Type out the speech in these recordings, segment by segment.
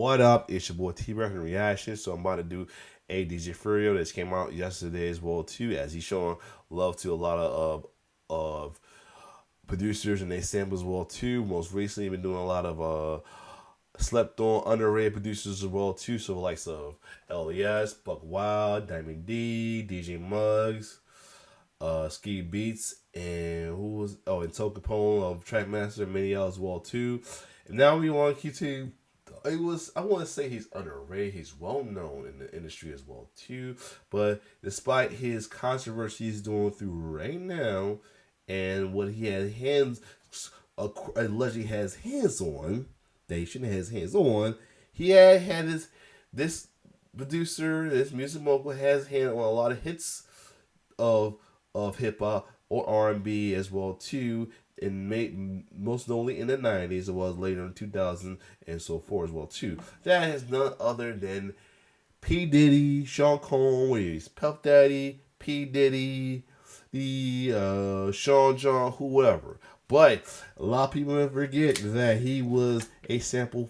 What up? It's your boy T-Rex and Reaction. So I'm about to do a DJ Furio that came out yesterday as well too, as he's showing love to a lot of producers and they samples as well too. Most recently, been doing a lot of slept on underrated producers as well too. So the likes of LES, Buck Wild, Diamond D, DJ Muggs, Ski Beats, and and Toe Capone of Trackmaster, and many else as well too. And now we want to Q2. I want to say he's underrated. He's well known in the industry as well too. But despite his controversy he's going through right now, and what he had allegedly has hands on, that he shouldn't have his hands on, he had this producer, this music mogul has hand on a lot of hits of hip hop or R&B as well too, and most notably in the 90s as well as later in 2000 and so forth as well too. That is none other than P. Diddy, Sean Combs, Puff Daddy, P. Diddy, the Sean John, whoever. But a lot of people forget that he was a sample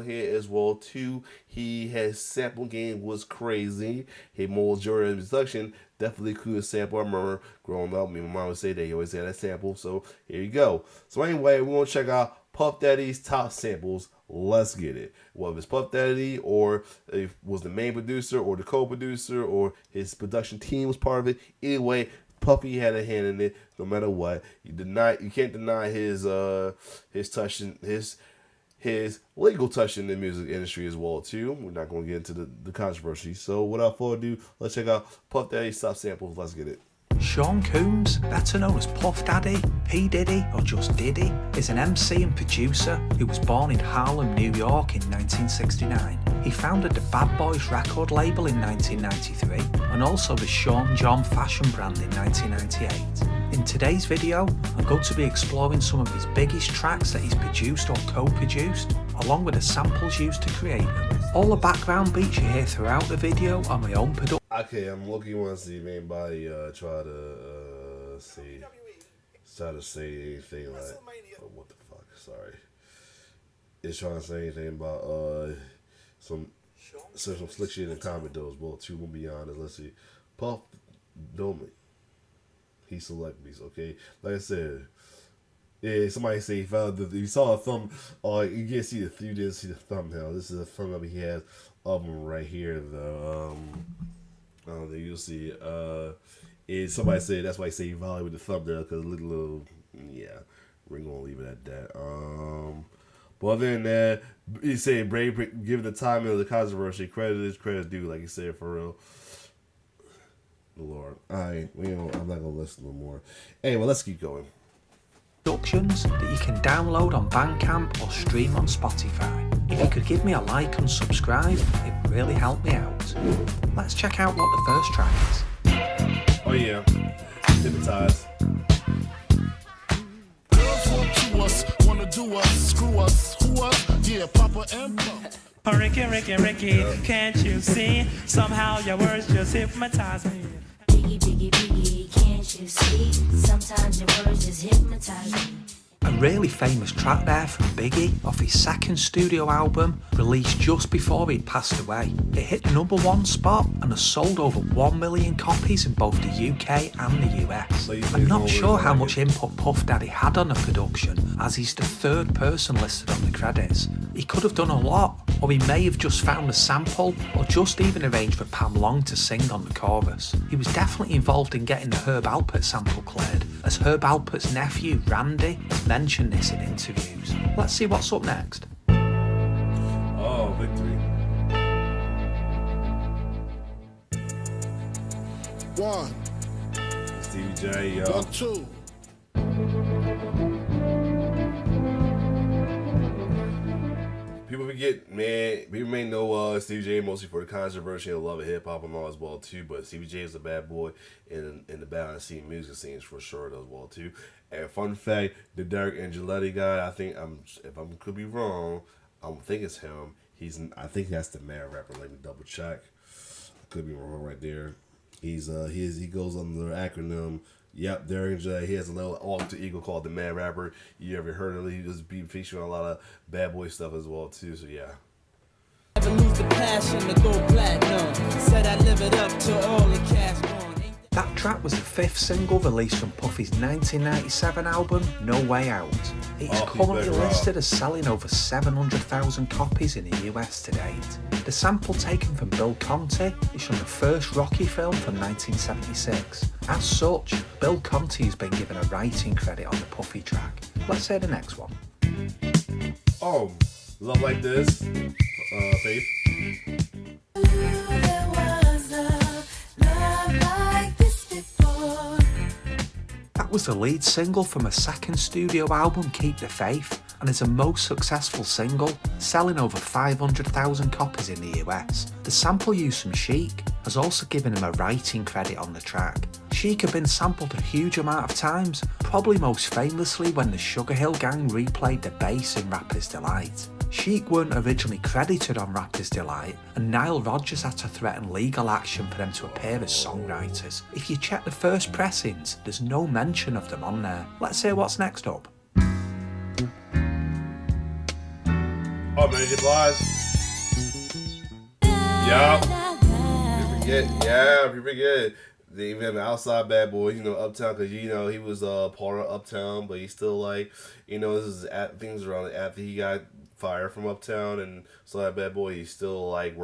hit as well too. His sample game was crazy. His majority of his production definitely could sample. I remember growing up, my mom would say they always had that sample. So here you go. So anyway, we want to check out Puff Daddy's top samples. Let's get it. Whether it's Puff Daddy or if was the main producer or the co-producer or his production team was part of it. Either way, Puffy had a hand in it. No matter what, you can't deny his legal touch in the music industry as well too. We're not going to get into the controversy. So without further ado, let's check out Puff Daddy's top samples. Let's get it. Sean Combs, better known as Puff Daddy, P. Diddy or just Diddy, is an MC and producer who was born in Harlem, New York in 1969. He founded the Bad Boys record label in 1993 and also the Sean John fashion brand in 1998. In today's video, I'm going to be exploring some of his biggest tracks that he's produced or co-produced, along with the samples used to create them. All the background beats you hear throughout the video are my own production. Okay, I'm looking to see if anybody try to say anything like, oh, what the fuck? Sorry, it's trying to say anything about some slick shit in the comment though as well too. We'll be honest. Let's see, Puff Domi. He select me, okay. Like I said, yeah. Somebody say he found you saw a thumb. You can't see you didn't see the thumbnail. This is a thumbnail he has of him right here. I don't think you'll see it. Somebody said that's why I say he violated with the thumbnail because little yeah. We're gonna leave it at that. But other than that, he said Brave given the timing of the controversy, credit is credit due, like he said for real. Lord, I'm not gonna listen no more. Anyway, let's keep going. Productions that you can download on Bandcamp or stream on Spotify. If you could give me a like and subscribe, it really helped me out. Let's check out what the first track is. Oh yeah, Hypnotized. Girls want to us, wanna do us, screw us, who us? Yeah, Papa and Papa. Oh, Ricky, can't you see? Somehow your words just hypnotize me. Biggie, can't you see? Sometimes your words just hypnotize me. A really famous track there from Biggie off his second studio album, released just before he'd passed away. It hit the #1 spot and has sold over 1 million copies in both the UK and the US. I'm not sure how much input Puff Daddy had on the production, as he's the third person listed on the credits. He could have done a lot, or he may have just found a sample, or just even arranged for Pam Long to sing on the chorus. He was definitely involved in getting the Herb Alpert sample cleared, as Herb Alpert's nephew, Randy, has mentioned this in interviews. Let's see what's up next. Oh, victory. One, Stevie J, yo. 1, 2. People forget, man. People may know Stevie J mostly for the controversy and love of hip hop and all as well too. But Stevie J is a bad boy in the balance scene, music scenes for sure as well too. And fun fact, the Derek Angeletti guy, I think if I could be wrong, I don't think it's him. I think that's the mad rapper. Let me double check. I could be wrong right there. He goes under the acronym Yep, Darian J. He has a little alter ego called the Mad Rapper. You ever heard of it? He was being featured on a lot of Bad Boy stuff as well too. So yeah. Never lose the passion to go platinum. Said I live it up to all the cash going. That track was the 5th single released from Puffy's 1997 album, No Way Out. It's Oh, currently Big Rock. listed as selling over 700,000 copies in the US to date. The sample taken from Bill Conti is from the first Rocky film from 1976. As such, Bill Conti has been given a writing credit on the Puffy track. Let's hear the next one. Oh, Love Like This, Faith. There was a love like this before. That was the lead single from a second studio album, Keep the Faith, and is a most successful single, selling over 500,000 copies in the US. The sample used from Chic has also given him a writing credit on the track. Chic had been sampled a huge amount of times, probably most famously when the Sugar Hill Gang replayed the bass in Rapper's Delight. Chic weren't originally credited on Rapper's Delight, and Nile Rodgers had to threaten legal action for them to appear as songwriters. If you check the first pressings, there's no mention of them on there. Let's hear what's next up. Oh, Mary J. Blige. Yup. You forget. Yeah, you forget. They even have an outside Bad Boy, you know, Uptown, because, you know, he was part of Uptown, but he still, like, you know, this is things around after he got fired from Uptown and so that Bad Boy, he still, like,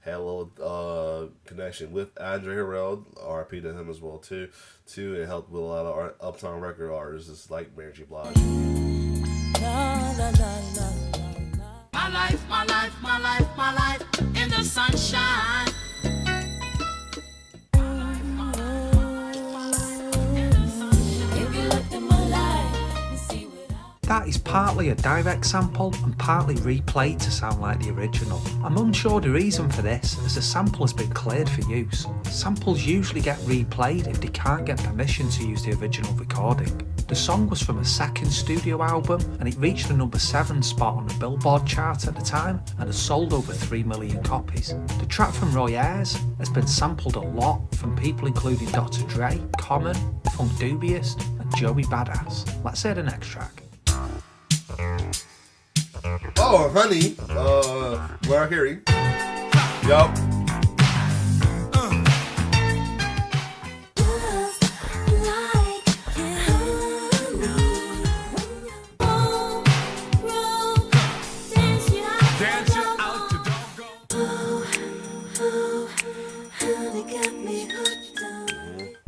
had a little connection with Andre Harrell, RIP to him as well, too, and helped with a lot of Uptown record artists, just like Mary J. Blige. My life, my life, my life, my life in the sunshine. If you looked at my life, you see what I. That is partly a direct sample and partly replayed to sound like the original. I'm unsure the reason for this, as the sample has been cleared for use. Samples usually get replayed if they can't get permission to use the original recording. The song was from a second studio album and it reached the number 7 spot on the Billboard chart at the time and has sold over 3 million copies. The track from Roy Ayers has been sampled a lot from people including Dr. Dre, Common, Funkdoobiest and Joey Badass. Let's hear the next track. Oh, Honey, Mariah Carey. Yup.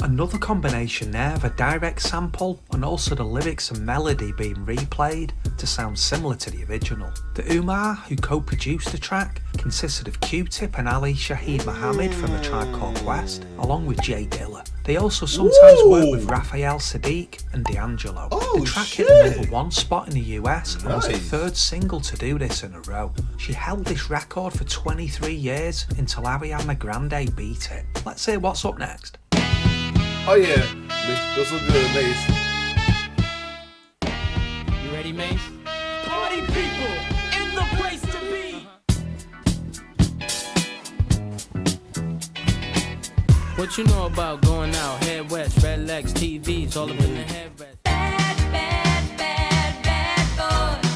Another combination there of a direct sample and also the lyrics and melody being replayed to sound similar to the original. The Umar, who co-produced the track, consisted of Q-Tip and Ali Shaheed Muhammad from A Tribe Called Quest, along with Jay Dilla. They also sometimes work with Raphael Sadiq and D'Angelo. Oh, the track shit. hit the number 1 spot in the US and was the Nice. 3rd single to do this in a row. She held this record for 23 years until Ariana Grande beat it. Let's hear what's up next. Oh yeah, that's so good, Mace. You ready, Mace? Party people in the place to be. What you know about going out, head west, red legs, TVs, all up in the headrest. Bad, bad, bad, bad boy.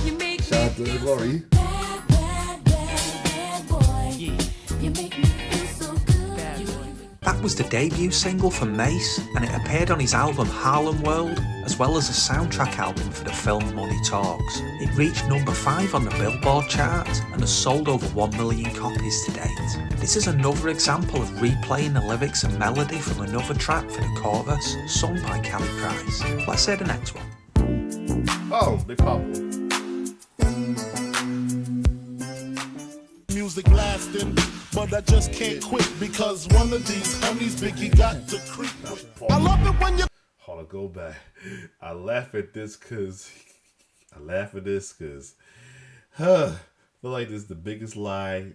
You make Shout out to the Glory. bad, bad, bad, bad boy. You make me feel so good. Bad boy. That was the debut single from Mace, and it appeared on his album Harlem World, as well as a soundtrack album for the film Money Talks. It reached number 5 on the Billboard chart and has sold over 1 million copies to date. This is another example of replaying the lyrics and melody from another track for the chorus, sung by Kelly Price. Let's hear the next one. Oh, Big Papa. Music lasting, but I just can't quit because one of these homies Biggie got to creep with. I love it when you. Hold on, go back. I laugh at this cause I feel like this is the biggest lie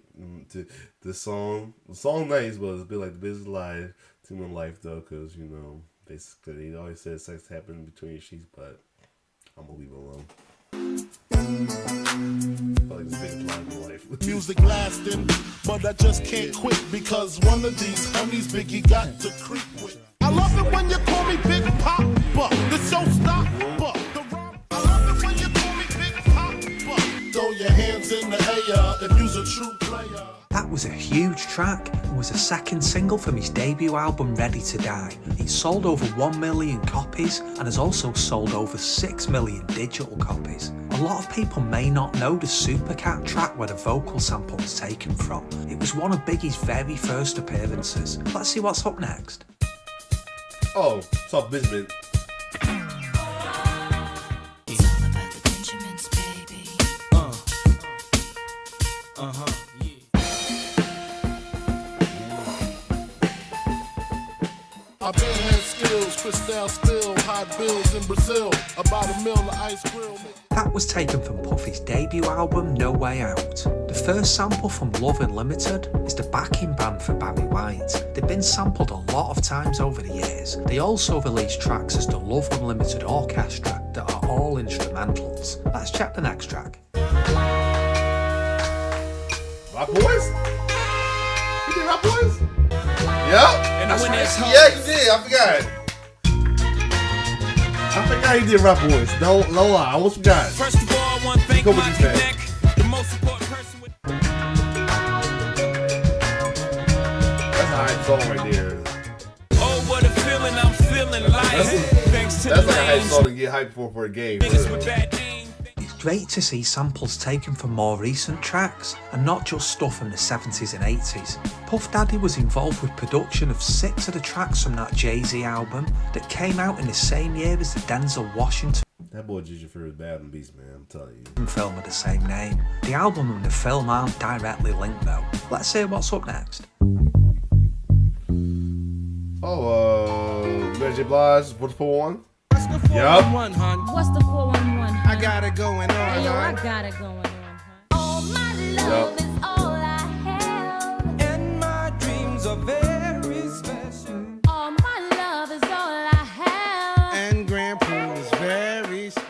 to the song. The song nice, but it's been like the biggest lie to my life though, cause you know, basically he always says sex happened between sheets, but I'm gonna leave it alone. I feel like it's the biggest lie in my life. Music lasting, but I just can't quit because one of these homies Biggie got to creep with. I love it when you call me Papa, the showstopper. The rock. I love it when you call me Big Papa. Throw your hands in the air if you's a true player. That was a huge track and was a second single from his debut album Ready to Die. It sold over 1 million copies and has also sold over 6 million digital copies. A lot of people may not know the Supercat track where the vocal sample was taken from. It was one of Biggie's very first appearances. Let's see what's up next. Oh, Soft Benjamin. It's all about the Benjamins, baby. I've been had skills, Cristal still, hot bills in Brazil. About $1 million of ice grill. That was taken from Puffy's debut album No Way Out. The first sample from Love Unlimited is the backing band for Barry White. They've been sampled a lot of times over the years. They also released tracks as the Love Unlimited Orchestra that are all instrumentals. Let's check the next track. Rock Boys? You did Rock Boys? Yep. And when there's hoes, Yeah, you did. I forgot you did Rock Boys. No lie. I almost forgot. First of all, I want to thank Go my with this man. connect, the most important person with. That's a hype song right there. Oh, what a feeling I'm feeling like. Thanks to That's the like a hype lanes, song to get hyped for a game. niggas with bad aim. It's great to see samples taken from more recent tracks and not just stuff from the 70s and 80s. Puff Daddy was involved with production of 6 of the tracks from that Jay-Z album that came out in the same year as the Denzel Washington That boy Ginger Fear is bad and beast, man. I'm telling you. film with the same name. The album and the film aren't directly linked though. Let's hear what's up next. Oh, Mary J. Blige, what's for one? What's the 411, hun? What's the 411? I got it going on, Hey, yo, I hun. got it going on, huh? All my love Yup. is all I have. And my dreams are very special. All my love is all I have. And Grand Prix is very special.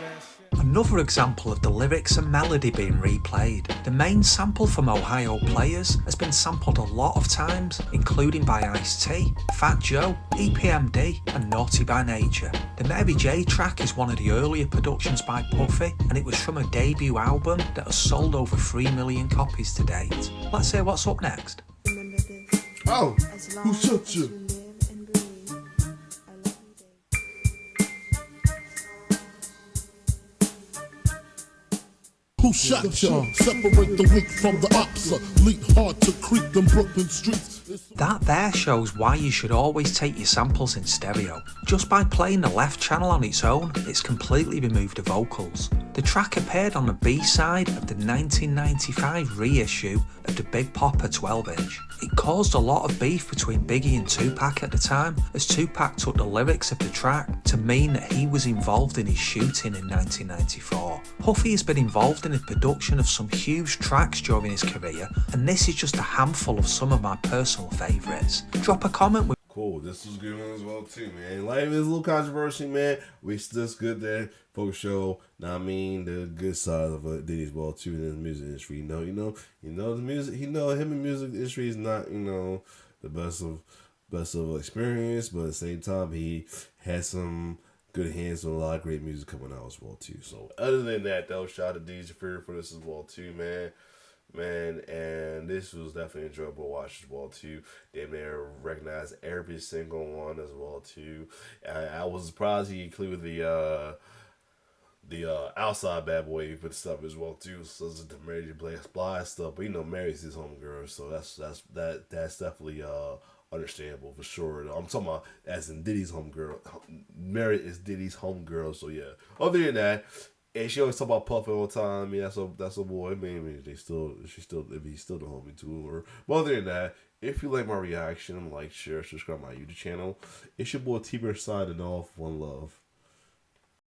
Another example of the lyrics and melody being replayed. The main sample from Ohio Players has been sampled a lot of times, including by Ice-T, Fat Joe, EPMD and Naughty by Nature. The Mary J track is one of the earlier productions by Puffy and it was from a debut album that has sold over 3 million copies to date. Let's hear what's up next. Oh, who shot you? Who shot ya? Separate the weak from the ops. Leap hard to creep them Brooklyn streets. That there shows why you should always take your samples in stereo. Just by playing the left channel on its own, it's completely removed the vocals. The track appeared on the B-side of the 1995 reissue of the Big Poppa 12-inch. It caused a lot of beef between Biggie and Tupac at the time, as Tupac took the lyrics of the track to mean that he was involved in his shooting in 1994. Puffy has been involved in the production of some huge tracks during his career, and this is just a handful of some of my personal favourites. Drop a comment with Cool. This was a good one as well too, man. Like it's a little controversy, man. We still good there. Folks show. Now I mean the good side of Diddy as well too in the music industry. You know the music. Him in music industry is not the best of experience, but at the same time he has some good hands on a lot of great music coming out as well too. So other than that, though, shout out to DJ Fury for this as well too, man. And this was definitely enjoyable to watch as well too. Damn near recognized every single one as well too. I was surprised he included the outside bad boy for the stuff as well too. So it's the Mary J. Blige stuff, but Mary's his homegirl, so that's definitely understandable for sure. I'm talking about as in Diddy's homegirl. Mary is Diddy's homegirl, so yeah. Other than that. And she always talk about Puffy all the time. I mean, that's a boy. I mean, he's still the homie to her. But other than that, if you like my reaction, like, share, subscribe to my YouTube channel. It's your boy T-Bear signing off. One love.